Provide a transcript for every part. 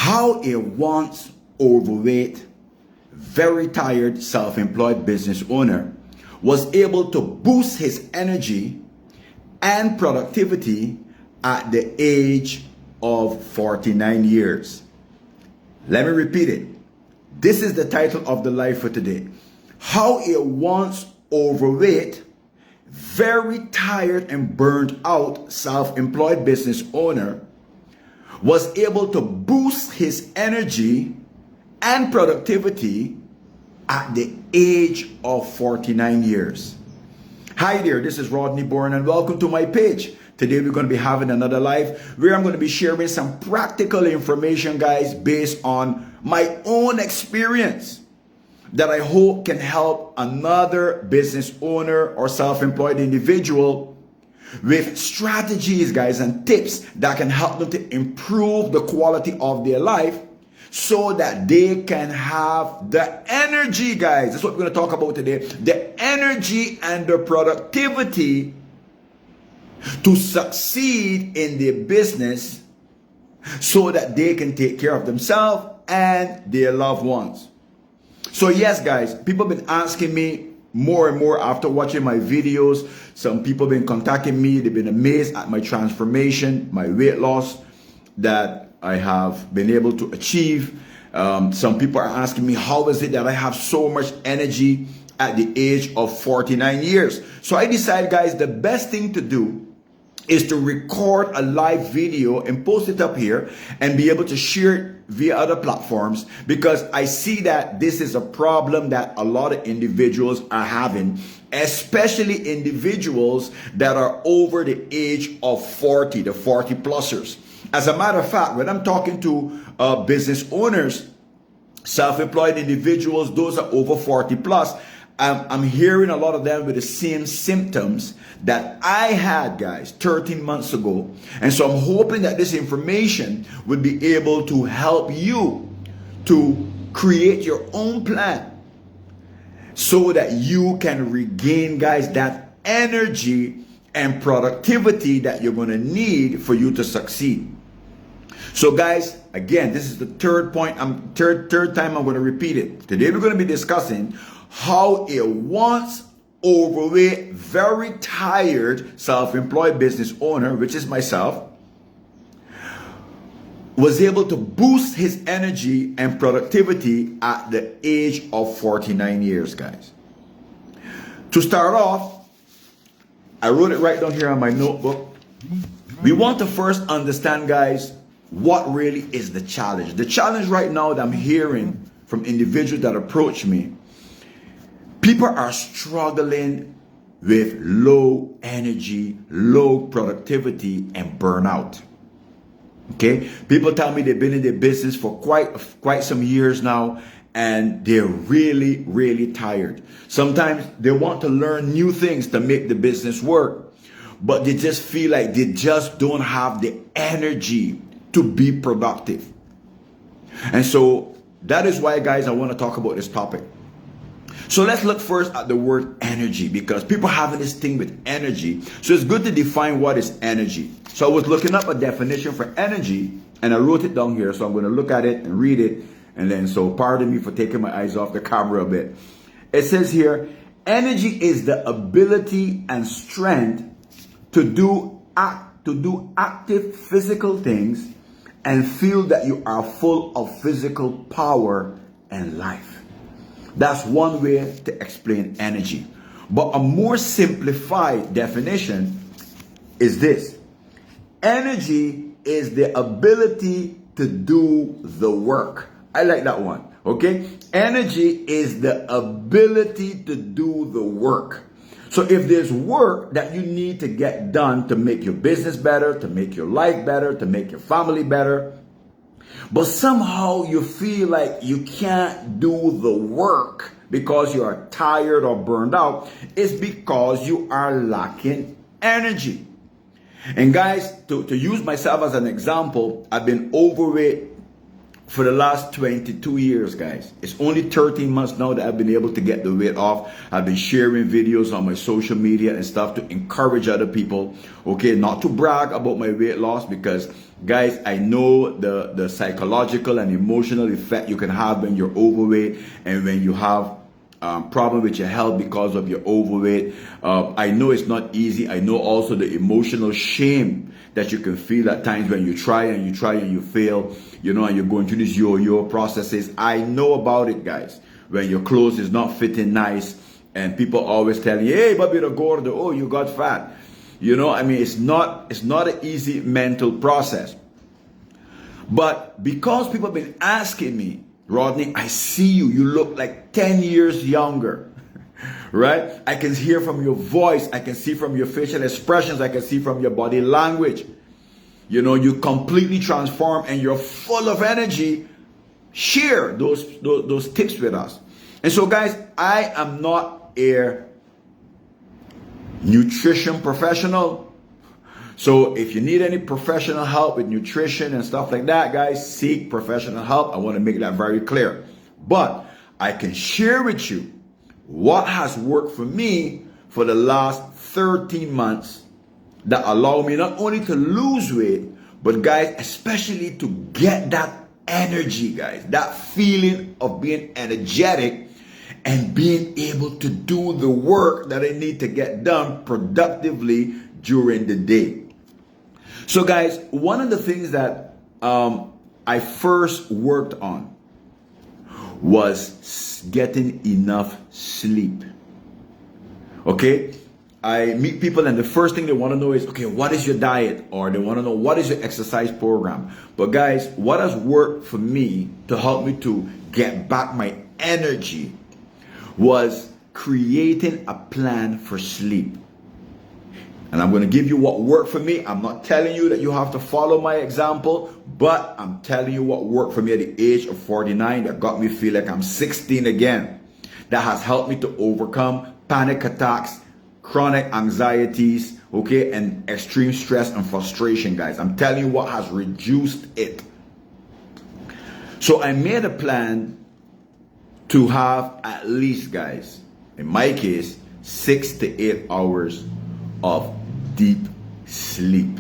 How a once overweight, very tired, self-employed business owner was able to boost his energy and productivity at the age of 49 years. Let me repeat it. This is the title of the live for today. How a once overweight, very tired and burned out self-employed business owner was able to boost his energy and productivity at the age of 49 years. Hi there, this is Rodney Bourne and welcome to my page. Today we're going to be having another live where I'm going to be sharing some practical information, guys, based on my own experience that I hope can help another business owner or self-employed individual with strategies, guys, and tips that can help them to improve the quality of their life so that they can have the energy, guys. That's what we're going to talk about today. The energy and the productivity to succeed in their business so that they can take care of themselves and their loved ones. So yes, guys, people have been asking me more and more after watching my videos. Some people have been contacting me. They've been amazed at my transformation, my weight loss that I have been able to achieve. Some people are asking me, how is it that I have so much energy at the age of 49 years? So I decided, guys, the best thing to do is to record a live video and post it up here and be able to share it via other platforms, because I see that this is a problem that a lot of individuals are having, especially individuals that are over the age of 40, the 40 plusers. As a matter of fact, when I'm talking to business owners, self-employed individuals, those are over 40 plus, I'm hearing a lot of them with the same symptoms that I had, guys, 13 months ago. And so I'm hoping that this information would be able to help you to create your own plan so that you can regain, guys, that energy and productivity that you're going to need for you to succeed. So guys, again, this is the third point. Third time I'm going to repeat it. Today we're going to be discussing how a once overweight, very tired self-employed business owner, which is myself, was able to boost his energy and productivity at the age of 49 years, guys. To start off, I wrote it right down here on my notebook. We want to first understand, guys, what really is the challenge. The challenge right now that I'm hearing from individuals that approach me, people are struggling with low energy, low productivity, and burnout. Okay? People tell me they've been in their business for quite some years now, and they're really, really tired. Sometimes they want to learn new things to make the business work, but they just feel like they just don't have the energy to be productive. And so that is why, guys, I want to talk about this topic. So let's look first at the word energy, because people have this thing with energy. So it's good to define what is energy. So I was looking up a definition for energy and I wrote it down here. So I'm going to look at it and read it. And then, so pardon me for taking my eyes off the camera a bit. It says here, energy is the ability and strength to do active physical things and feel that you are full of physical power and life. That's one way to explain energy. But a more simplified definition is this. Energy is the ability to do the work. I like that one. Okay? Energy is the ability to do the work. So if there's work that you need to get done to make your business better, to make your life better, to make your family better, but somehow you feel like you can't do the work because you are tired or burned out, it's because you are lacking energy. And guys, to use myself as an example, I've been overweight for the last 22 years, guys. It's only 13 months now that I've been able to get the weight off. I've been sharing videos on my social media and stuff to encourage other people, okay, not to brag about my weight loss, because guys, I know the psychological and emotional effect you can have when you're overweight and when you have problem with your health because of your overweight. I know it's not easy. I know also the emotional shame that you can feel at times when you try and you fail, you know, and you're going through these yo-yo processes. I know about it, guys. When your clothes is not fitting nice and people always tell you, hey, Bobby the gordo, oh, you got fat. You know, I mean, it's not an easy mental process. But because people have been asking me, Rodney, I see you. You look like 10 years younger, right? I can hear from your voice. I can see from your facial expressions. I can see from your body language. You know, you completely transform and you're full of energy. Share those tips with us. And so, guys, I am not a nutrition professional. So if you need any professional help with nutrition and stuff like that, guys, seek professional help. I want to make that very clear. But I can share with you what has worked for me for the last 13 months that allow me not only to lose weight, but guys, especially to get that energy, guys, that feeling of being energetic and being able to do the work that I need to get done productively during the day. So guys, one of the things that I first worked on was getting enough sleep. Okay? I meet people and the first thing they want to know is, okay, what is your diet? Or they want to know, what is your exercise program? But guys, what has worked for me to help me to get back my energy was creating a plan for sleep. And I'm going to give you what worked for me. I'm not telling you that you have to follow my example, but I'm telling you what worked for me at the age of 49 that got me feel like I'm 16 again. That has helped me to overcome panic attacks, chronic anxieties, okay, and extreme stress and frustration, guys. I'm telling you what has reduced it. So I made a plan to have at least, guys, in my case, 6 to 8 hours of deep sleep.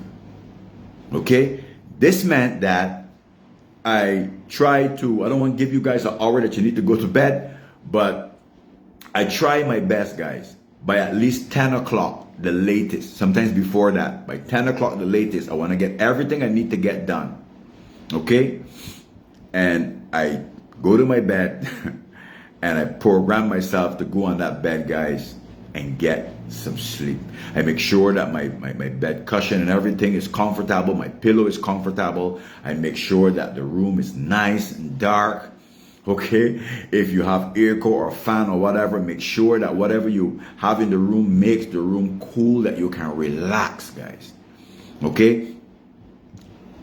Okay? This meant that I tried to, I don't want to give you guys an hour that you need to go to bed, but I try my best, guys, by at least 10 o'clock, the latest, sometimes before that, by 10 o'clock, the latest, I want to get everything I need to get done. Okay? And I go to my bed and I program myself to go on that bed, guys, and get some sleep. I make sure that my bed cushion and everything is comfortable. My pillow is comfortable. I make sure that the room is nice and dark. Okay? If you have airco or fan or whatever, make sure that whatever you have in the room makes the room cool, that you can relax, guys. Okay?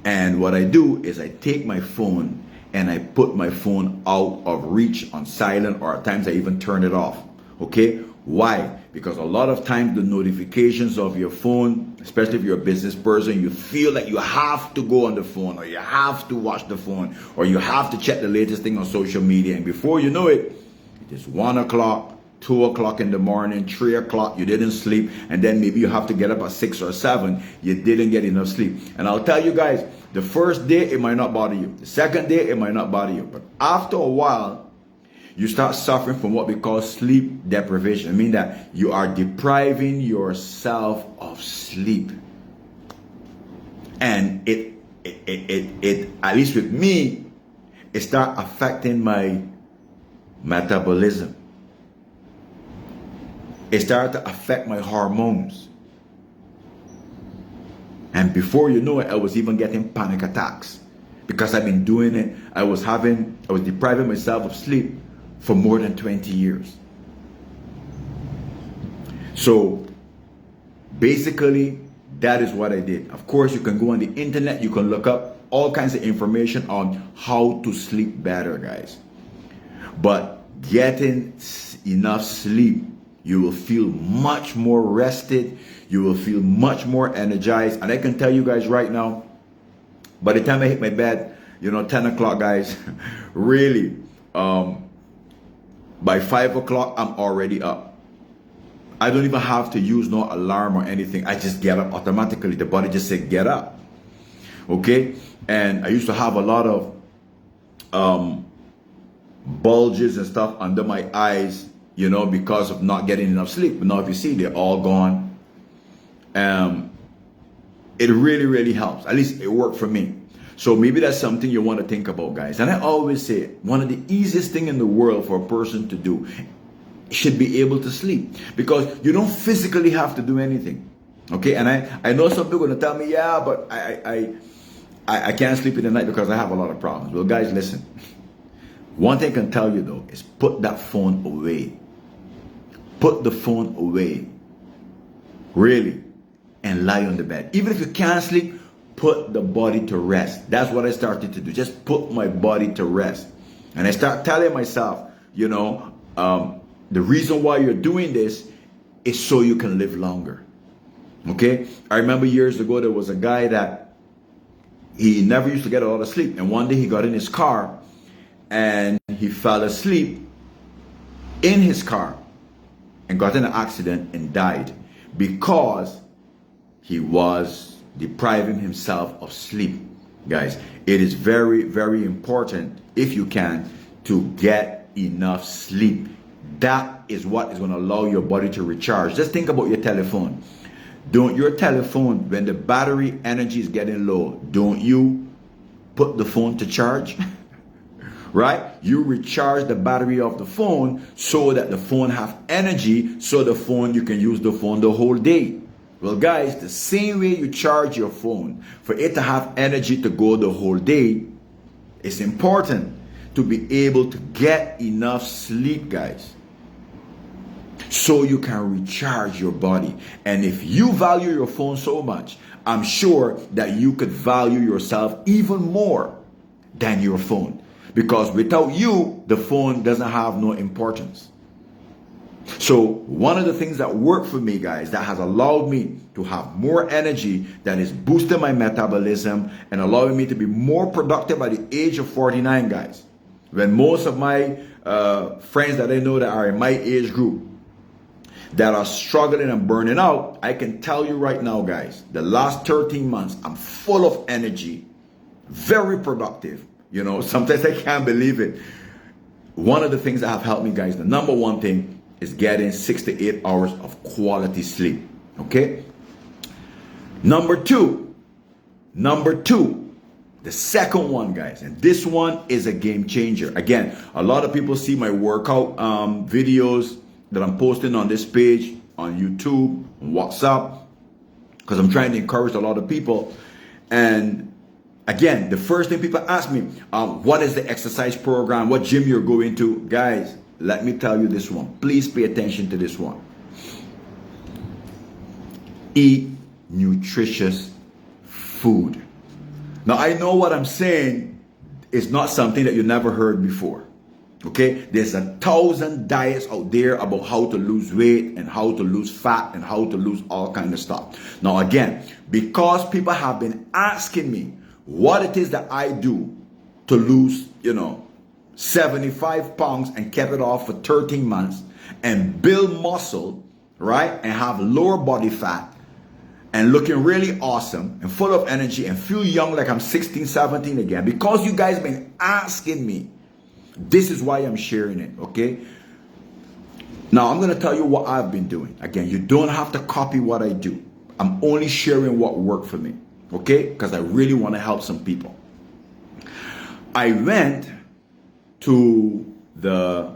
And what I do is I take my phone and I put my phone out of reach on silent, or at times I even turn it off. Okay? Why? Because a lot of times the notifications of your phone, especially if you're a business person, you feel like you have to go on the phone, or you have to watch the phone, or you have to check the latest thing on social media. And before you know it, it is 1 o'clock, 2 o'clock in the morning, 3 o'clock, you didn't sleep. And then maybe you have to get up at 6 or 7. You didn't get enough sleep. And I'll tell you guys, the first day it might not bother you. The second day it might not bother you. But after a while, you start suffering from what we call sleep deprivation. I mean that you are depriving yourself of sleep. And it at least with me, it start affecting my metabolism. It started to affect my hormones. And before you know it, I was even getting panic attacks. Because I've been doing it, I was depriving myself of sleep for more than 20 years. So basically, that is what I did. Of course, you can go on the internet, you can look up all kinds of information on how to sleep better, guys. But getting enough sleep, you will feel much more rested, you will feel much more energized. And I can tell you guys right now, by the time I hit my bed, 10 o'clock, guys, really, by 5 o'clock, I'm already up. I don't even have to use no alarm or anything. I just get up automatically. The body just said, get up. Okay? And I used to have a lot of bulges and stuff under my eyes, because of not getting enough sleep. But now if you see, they're all gone. It really, really helps. At least it worked for me. So maybe that's something you want to think about, guys. And I always say, one of the easiest thing in the world for a person to do should be able to sleep, because you don't physically have to do anything. Okay? And I know some people are going to tell me, yeah, but I can't sleep in the night because I have a lot of problems. Well, guys, listen. One thing I can tell you, though, is put that phone away. Put the phone away. Really. And lie on the bed. Even if you can't sleep, put the body to rest. That's what I started to do. Just put my body to rest. And I start telling myself, the reason why you're doing this is so you can live longer. Okay? I remember years ago, there was a guy that he never used to get a lot of sleep. And one day he got in his car and he fell asleep in his car and got in an accident and died because he was depriving himself of sleep. Guys, it is very, very important, if you can, to get enough sleep. That is what is going to allow your body to recharge. Just think about your telephone. Your telephone, when the battery energy is getting low, don't you put the phone to charge? Right? You recharge the battery of the phone so that the phone have energy, so you can use the phone the whole day. Well, guys, the same way you charge your phone, for it to have energy to go the whole day, it's important to be able to get enough sleep, guys, so you can recharge your body. And if you value your phone so much, I'm sure that you could value yourself even more than your phone. Because without you, the phone doesn't have no importance. So one of the things that worked for me, guys, that has allowed me to have more energy, that is boosting my metabolism and allowing me to be more productive at the age of 49, guys. When most of my friends that I know that are in my age group that are struggling and burning out, I can tell you right now, guys, the last 13 months, I'm full of energy, very productive. Sometimes I can't believe it. One of the things that have helped me, guys, the number one thing is getting 6 to 8 hours of quality sleep. Okay? Number two, the second one, guys, and this one is a game changer. Again, a lot of people see my workout videos that I'm posting on this page, on YouTube, on WhatsApp, because I'm trying to encourage a lot of people. And again, the first thing people ask me, what is the exercise program? What gym you're going to? Guys, let me tell you this one. Please pay attention to this one. Eat nutritious food. Now, I know what I'm saying is not something that you never heard before. Okay? There's 1,000 diets out there about how to lose weight and how to lose fat and how to lose all kind of stuff. Now, again, because people have been asking me what it is that I do to lose, 75 pounds and kept it off for 13 months and build muscle, right? And have lower body fat and looking really awesome and full of energy and feel young like I'm 16, 17 again. Because you guys been asking me, this is why I'm sharing it, okay? Now, I'm going to tell you what I've been doing. Again, you don't have to copy what I do. I'm only sharing what worked for me, okay? Because I really want to help some people. I went to the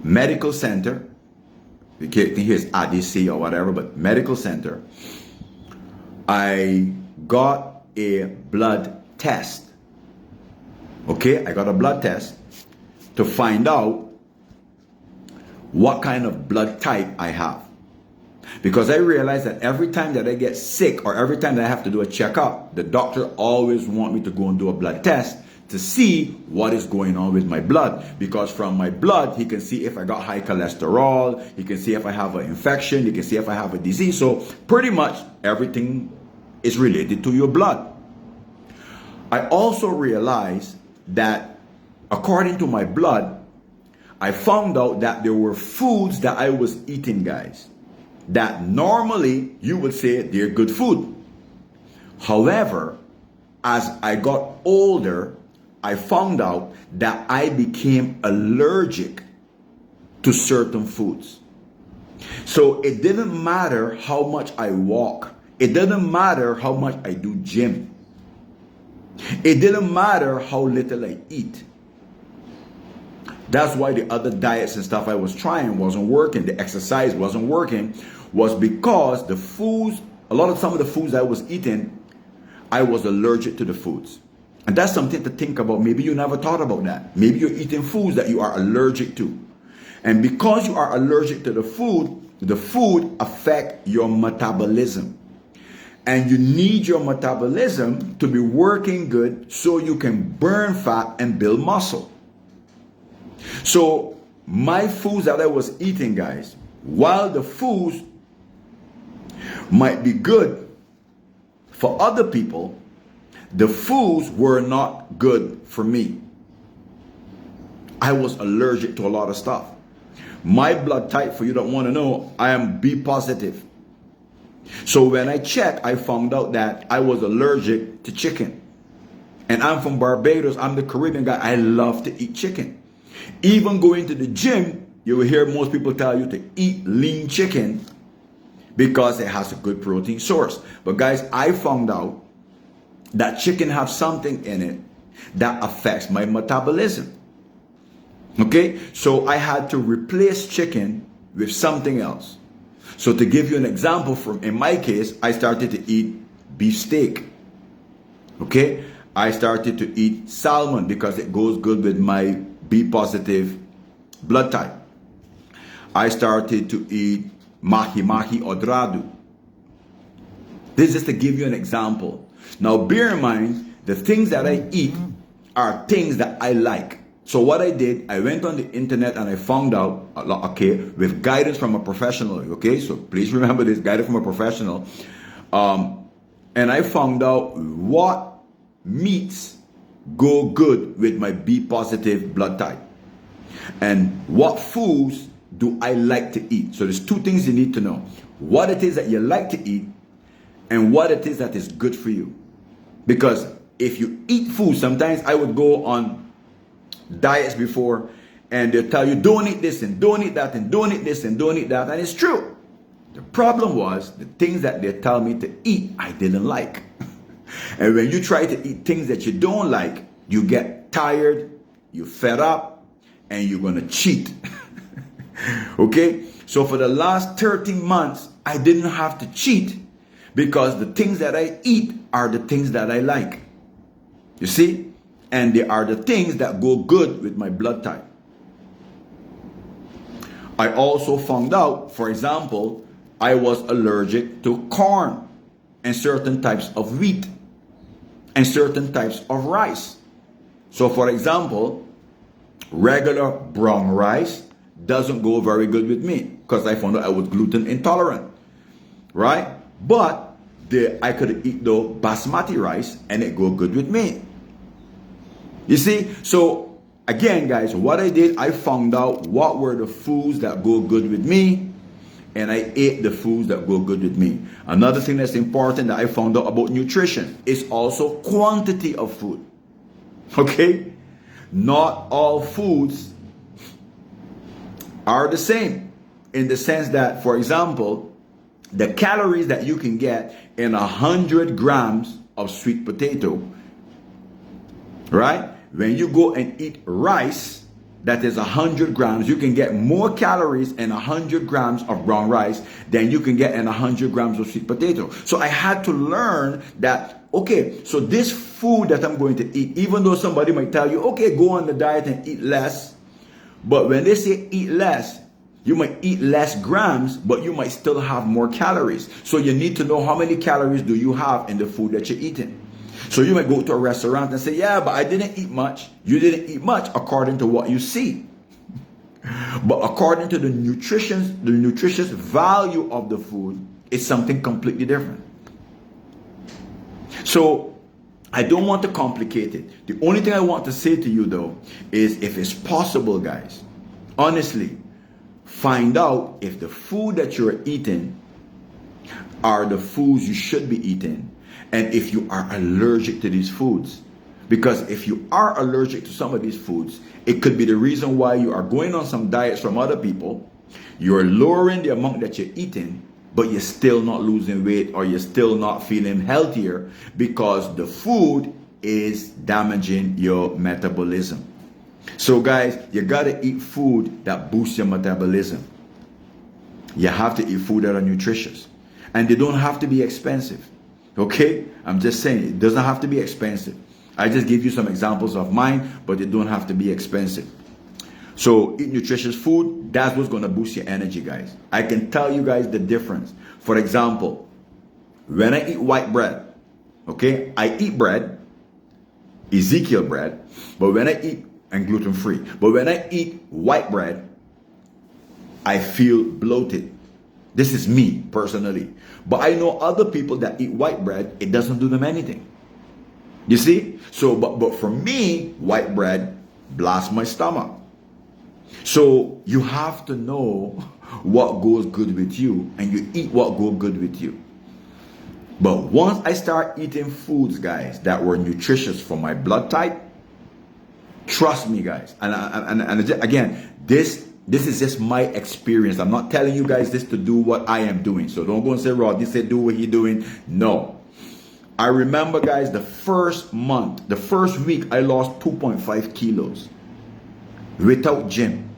medical center. You can hear it's ADC or whatever, but medical center. I got a blood test. Okay, I got a blood test to find out what kind of blood type I have. Because I realized that every time that I get sick or every time that I have to do a checkup, the doctor always wants me to go and do a blood test to see what is going on with my blood. Because from my blood, he can see if I got high cholesterol, he can see if I have an infection, he can see if I have a disease. So pretty much everything is related to your blood. I also realized that according to my blood, I found out that there were foods that I was eating, guys, that normally you would say they're good food. However, as I got older, I found out that I became allergic to certain foods. So it didn't matter how much I walk. It didn't matter how much I do gym. It didn't matter how little I eat. That's why the other diets and stuff I was trying wasn't working. The exercise wasn't working, was because the foods, some of the foods I was eating, I was allergic to the foods. And that's something to think about. Maybe you never thought about that. Maybe you're eating foods that you are allergic to. And because you are allergic to the food affects your metabolism. And you need your metabolism to be working good so you can burn fat and build muscle. So my foods that I was eating, guys, while the foods might be good for other people, the foods were not good for me. I was allergic to a lot of stuff. My blood type, for you that want to know, I am B positive. So when I checked, I found out that I was allergic to chicken. And I'm from Barbados. I'm the Caribbean guy. I love to eat chicken. Even going to the gym, you will hear most people tell you to eat lean chicken because it has a good protein source. But guys, I found out that chicken has something in it that affects my metabolism. Okay? So I had to replace chicken with something else. So to give you an example, in my case, I started to eat beef steak. Okay? I started to eat salmon because it goes good with my B positive blood type. I started to eat mahi-mahi odradu. This is just to give you an example. Now bear in mind, the things that I eat are things that I like. So what I did, I went on the internet and I found out, okay, with guidance from a professional, okay, so please remember this, guidance from a professional, and I found out what meats go good with my B positive blood type, and what foods do I like to eat. So there's two things you need to know: what it is that you like to eat, and what it is that is good for you. Because if you eat food, sometimes I would go on diets before and they'll tell you don't eat this and don't eat that and don't eat this and don't eat that, and it's true. The problem was the things that they tell me to eat I didn't like. And when you try to eat things that you don't like, you get tired, you fed up, and you're gonna cheat. Okay, so for the last 13 months I didn't have to cheat because the things that I eat are the things that I like. You see? And they are the things that go good with my blood type. I also found out, for example, I was allergic to corn and certain types of wheat and certain types of rice. So for example, regular brown rice doesn't go very good with me because I found out I was gluten intolerant, right? But I could eat the basmati rice and it go good with me. You see, so again, guys, what I did, I found out what were the foods that go good with me, and I ate the foods that go good with me. Another thing that's important that I found out about nutrition is also quantity of food. Okay? Not all foods are the same in the sense that, for example, the calories that you can get in 100 grams of sweet potato, right? When you go and eat rice, that is 100 grams, you can get more calories in 100 grams of brown rice than you can get in 100 grams of sweet potato. So I had to learn that, okay, so this food that I'm going to eat, even though somebody might tell you, okay, go on the diet and eat less, but when they say eat less, you might eat less grams, but you might still have more calories. So you need to know how many calories do you have in the food that you're eating. So you might go to a restaurant and say, yeah, but I didn't eat much. You didn't eat much according to what you see. But according to the nutritious value of the food, it's something completely different. So I don't want to complicate it. The only thing I want to say to you though is, if it's possible, guys, honestly, find out if the food that you're eating are the foods you should be eating, and if you are allergic to these foods. Because if you are allergic to some of these foods, it could be the reason why you are going on some diets from other people. You're lowering the amount that you're eating, but you're still not losing weight, or you're still not feeling healthier, because the food is damaging your metabolism. So guys, you gotta eat food that boosts your metabolism. You have to eat food that are nutritious. And they don't have to be expensive. Okay? I'm just saying, it doesn't have to be expensive. I just give you some examples of mine, but they don't have to be expensive. So eat nutritious food. That's what's going to boost your energy, guys. I can tell you guys the difference. For example, when I eat white bread, okay, I eat bread, Ezekiel bread, but when I eat, and gluten-free, but when I eat white bread, I feel bloated. This is me personally. But I know other people that eat white bread, it doesn't do them anything. You see? So, but for me, white bread blasts my stomach. So you have to know what goes good with you, and you eat what goes good with you. But once I start eating foods, guys, that were nutritious for my blood type, trust me, guys. And again, this is just my experience. I'm not telling you guys this to do what I am doing. So don't go and say, Rod, he said do what he's doing. No. I remember, guys, the first week, I lost 2.5 kilos without gym,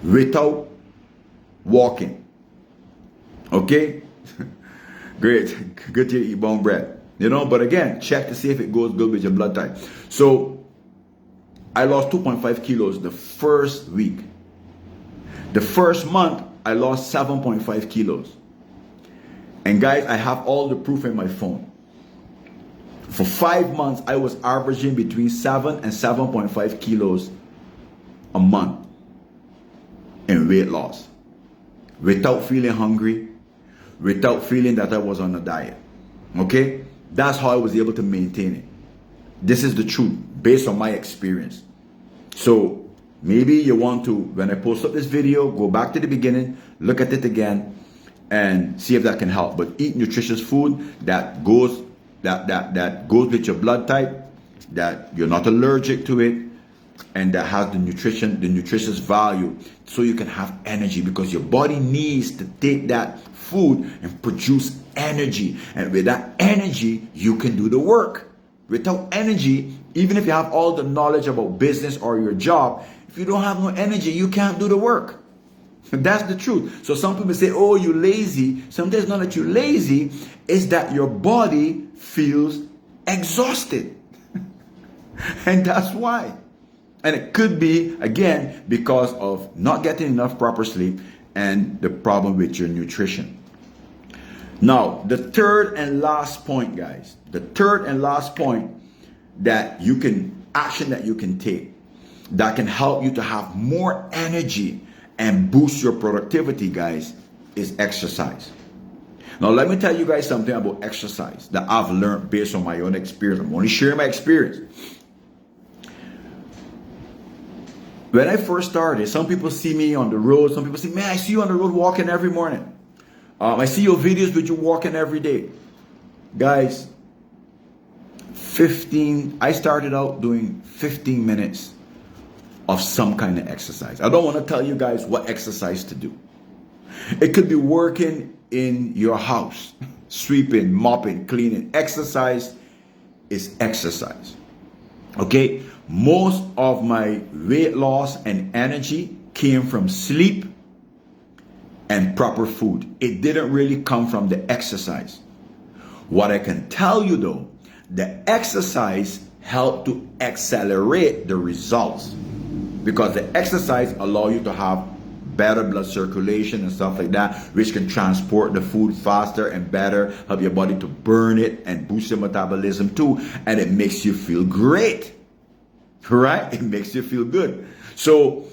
without walking. Okay? Great. Good to eat bone bread. You know, but again, check to see if it goes good with your blood type. So I lost 2.5 kilos the first week. The first month, I lost 7.5 kilos. And guys, I have all the proof in my phone. For 5 months, I was averaging between 7 and 7.5 kilos a month in weight loss. Without feeling hungry, without feeling that I was on a diet. Okay? That's how I was able to maintain it. This is the truth, based on my experience. So, maybe you want to, when I post up this video, go back to the beginning, look at it again, and see if that can help. But eat nutritious food that goes with your blood type, that you're not allergic to it, and that has the nutritious value, so you can have energy, because your body needs to take that food and produce energy. And with that energy, you can do the work. Without energy, even if you have all the knowledge about business or your job, if you don't have no energy, you can't do the work. That's the truth. So some people say, oh, you're lazy. Sometimes it's not that you're lazy, it's that your body feels exhausted. And that's why. And it could be, again, because of not getting enough proper sleep and the problem with your nutrition. Now, the third and last point, guys, the third and last point that you can take that can help you to have more energy and boost your productivity, guys, is exercise. Now, let me tell you guys something about exercise that I've learned based on my own experience. I'm only sharing my experience. When I first started, some people see me on the road. Some people say, man, I see you on the road walking every morning. I see your videos with you walking every day. Guys, I started out doing 15 minutes of some kind of exercise. I don't want to tell you guys what exercise to do. It could be working in your house, sweeping, mopping, cleaning. Exercise is exercise. Okay? Most of my weight loss and energy came from sleep and proper food. It didn't really come from the exercise. What I can tell you though, the exercise helped to accelerate the results, because the exercise allows you to have better blood circulation and stuff like that, which can transport the food faster and better, help your body to burn it and boost your metabolism too, and it makes you feel great, right? It makes you feel good. So,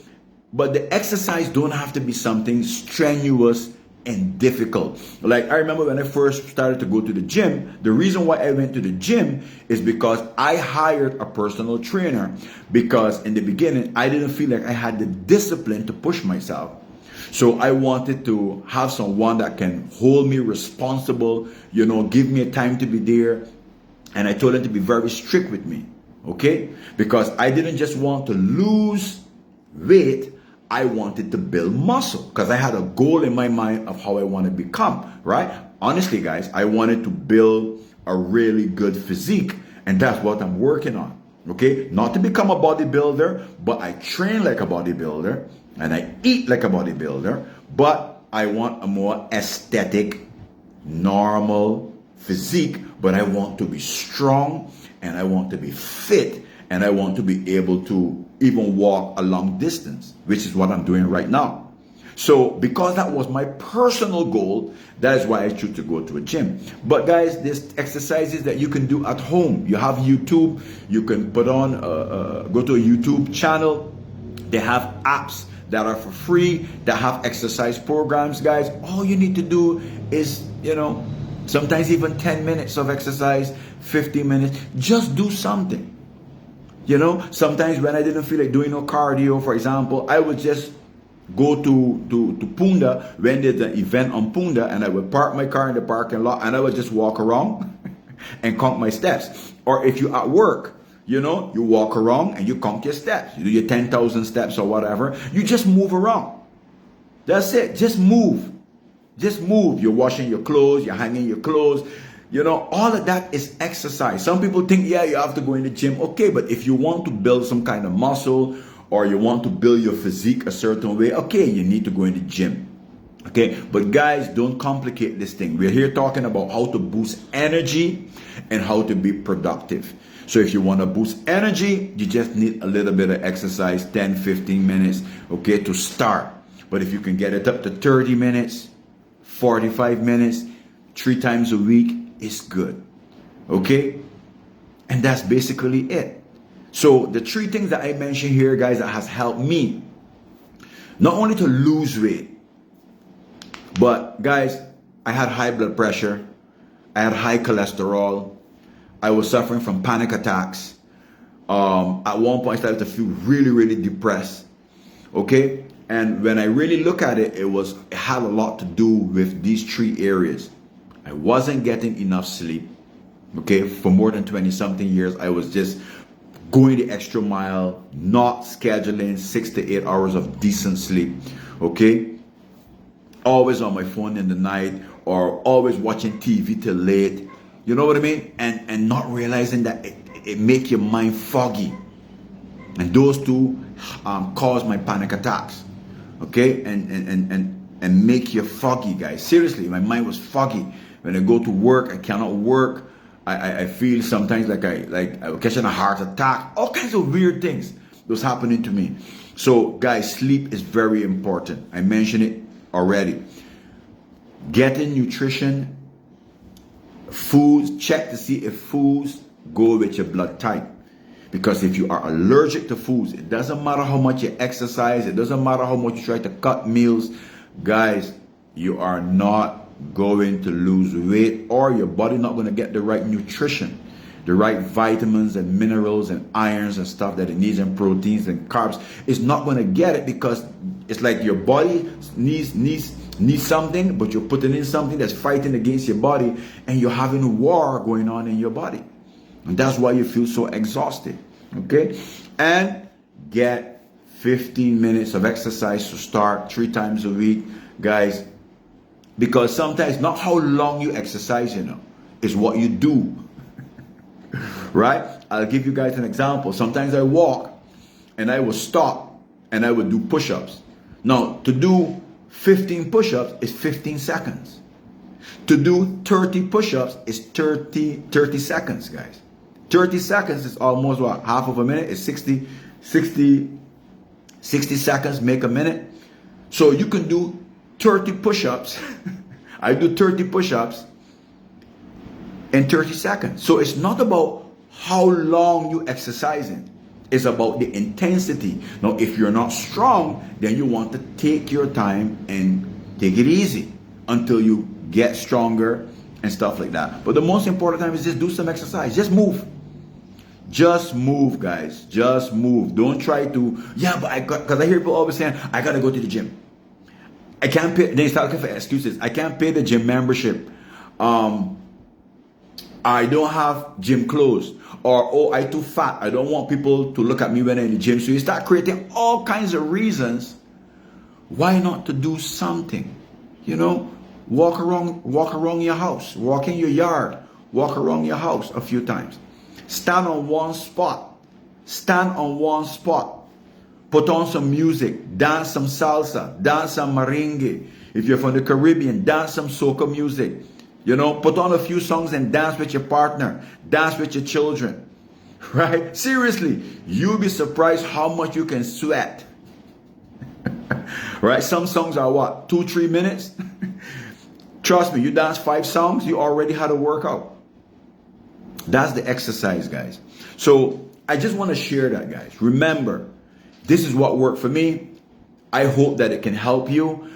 but the exercise don't have to be something strenuous and difficult. Like, I remember when I first started to go to the gym, the reason why I went to the gym is because I hired a personal trainer, because in the beginning I didn't feel like I had the discipline to push myself. So I wanted to have someone that can hold me responsible, give me a time to be there. And I told him to be very strict with me, okay? Because I didn't just want to lose weight, I wanted to build muscle, because I had a goal in my mind of how I want to become, right? Honestly, guys, I wanted to build a really good physique, and that's what I'm working on, okay? Not to become a bodybuilder, but I train like a bodybuilder, and I eat like a bodybuilder, but I want a more aesthetic, normal physique, but I want to be strong, and I want to be fit, and I want to be able to even walk a long distance, which is what I'm doing right now. So because that was my personal goal, that is why I choose to go to a gym. But guys, there's exercises that you can do at home. You have YouTube, you can put on, go to a YouTube channel. They have apps that are for free, that have exercise programs, guys. All you need to do is, sometimes even 10 minutes of exercise, 15 minutes, just do something. Sometimes when I didn't feel like doing no cardio, for example, I would just go to Punda when there's an event on Punda, and I would park my car in the parking lot, and I would just walk around and count my steps. Or if you're at work, you walk around and you count your steps. You do your 10,000 steps or whatever. You just move around. That's it. Just move. Just move. You're washing your clothes. You're hanging your clothes. All of that is exercise. Some people think, yeah, you have to go in the gym. Okay, but if you want to build some kind of muscle, or you want to build your physique a certain way, okay, you need to go in the gym. Okay, but guys, don't complicate this thing. We're here talking about how to boost energy and how to be productive. So if you want to boost energy, you just need a little bit of exercise, 10, 15 minutes, okay, to start. But if you can get it up to 30 minutes, 45 minutes, 3 times a week, it's good. Okay? And that's basically it. So the 3 things that I mentioned here, guys, that has helped me not only to lose weight, but guys, I had high blood pressure, I had high cholesterol, I was suffering from panic attacks. At one point I started to feel really, really depressed. Okay? And when I really look at it, it had a lot to do with these 3 areas. I wasn't getting enough sleep. Okay? For more than 20 something years, I was just going the extra mile, not scheduling 6 to 8 hours of decent sleep. Okay? Always on my phone in the night, or always watching TV till late. You know what I mean? And not realizing that it make your mind foggy. And those 2 cause my panic attacks. Okay? And make you foggy, guys. Seriously, my mind was foggy. When I go to work, I cannot work. I feel sometimes like I'm catching a heart attack. All kinds of weird things was happening to me. So guys, sleep is very important. I mentioned it already. Getting nutrition, foods, check to see if foods go with your blood type. Because if you are allergic to foods, it doesn't matter how much you exercise, it doesn't matter how much you try to cut meals, guys, you are not going to lose weight, or your body not going to get the right nutrition, the right vitamins and minerals and irons and stuff that it needs, and proteins and carbs. It's not going to get it, because it's like your body needs something, but you're putting in something that's fighting against your body, and you're having a war going on in your body. And that's why you feel so exhausted. Okay? And get 15 minutes of exercise to start, 3 times a week, guys. Because sometimes not how long you exercise, is what you do. Right? I'll give you guys an example. Sometimes I walk and I will stop and I would do push-ups. Now, to do 15 push-ups is 15 seconds. To do 30 push-ups is 30 seconds, guys. 30 seconds is almost what? Half of a minute is 60 seconds make a minute. So you can do 30 push-ups. I do 30 push-ups in 30 seconds. So it's not about how long you exercising. It's about the intensity. Now, if you're not strong, then you want to take your time and take it easy. until you get stronger and stuff like that. But the most important time is just do some exercise. Just move. Just move, guys. Just move. Don't try to, yeah, but because I hear people always saying, I got to go to the gym. I can't pay, they start looking for excuses. I can't pay the gym membership. I don't have gym clothes. Or, oh, I too fat. I don't want people to look at me when I'm in the gym. So you start creating all kinds of reasons why not to do something. You know, walk around your house, walk in your yard, walk around your house a few times. Stand on one spot. Stand on one spot. Put on some music. Dance some salsa. Dance some merengue. If you're from the Caribbean, dance some soca music. You know, put on a few songs and dance with your partner. Dance with your children. Right? Seriously, you'll be surprised how much you can sweat. Right? Some songs are what? 2-3 minutes? Trust me, you dance 5 songs, you already had a workout. That's the exercise, guys. So I just want to share that, guys. Remember, this is what worked for me. I hope that it can help you.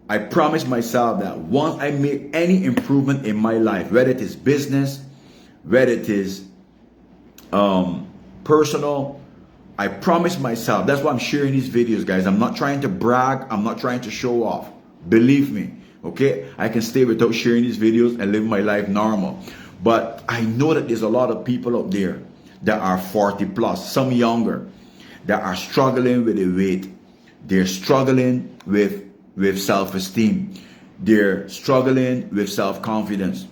I promise myself that once I make any improvement in my life, whether it is business, whether it is personal, I promise myself, that's why I'm sharing these videos, guys. I'm not trying to brag. I'm not trying to show off. Believe me, okay? I can stay without sharing these videos and live my life normal. But I know that there's a lot of people out there that are 40 plus, some younger, that are struggling with the weight. They're struggling with self-esteem. They're struggling with self-confidence.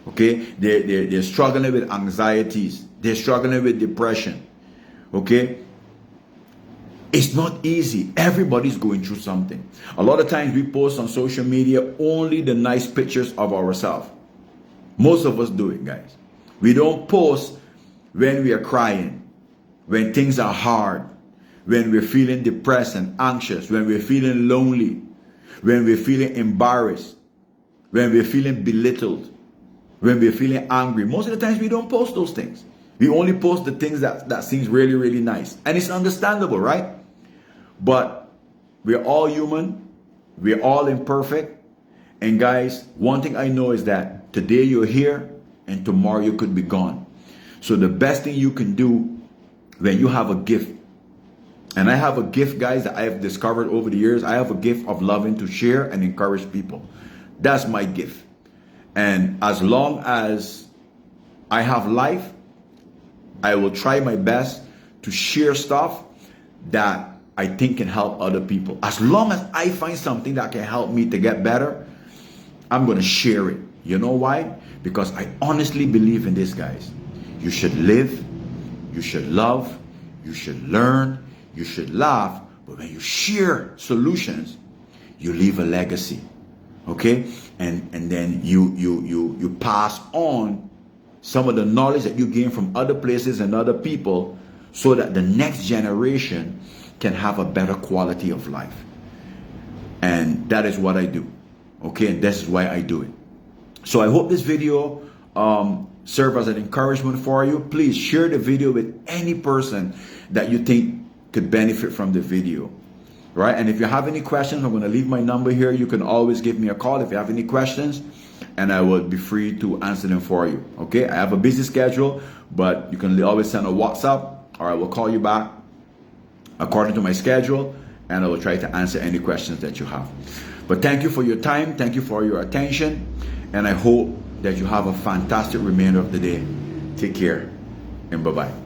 Okay? They're struggling with anxieties. They're struggling with depression. Okay? It's not easy. Everybody's going through something. A lot of times we post on social media only the nice pictures of ourselves. Most of us do it, guys. We don't post when we are crying, when things are hard, when we're feeling depressed and anxious, when we're feeling lonely, when we're feeling embarrassed, when we're feeling belittled, when we're feeling angry. Most of the times we don't post those things. We only post the things that seems really, really nice. And it's understandable, right? But we're all human. We're all imperfect. And guys, one thing I know is that today you're here and tomorrow you could be gone. So the best thing you can do when you have a gift, and I have a gift, guys, that I have discovered over the years. I have a gift of loving to share and encourage people. That's my gift. And as long as I have life, I will try my best to share stuff that I think can help other people. As long as I find something that can help me to get better, I'm going to share it. You know why? Because I honestly believe in this, guys. You should live, you should love, you should learn, you should laugh, but when you share solutions, you leave a legacy. Okay? And then you pass on some of the knowledge that you gain from other places and other people so that the next generation can have a better quality of life. And that is what I do. Okay? And this is why I do it. So I hope this video serve as an encouragement for you. Please share the video with any person that you think could benefit from the video. Right? And if you have any questions, I'm going to leave my number here. You can always give me a call if you have any questions, and I will be free to answer them for you. Okay? I have a busy schedule, but you can always send a WhatsApp, or I will call you back according to my schedule, and I will try to answer any questions that you have. But thank you for your time. Thank you for your attention. And I hope that you have a fantastic remainder of the day. Take care and bye-bye.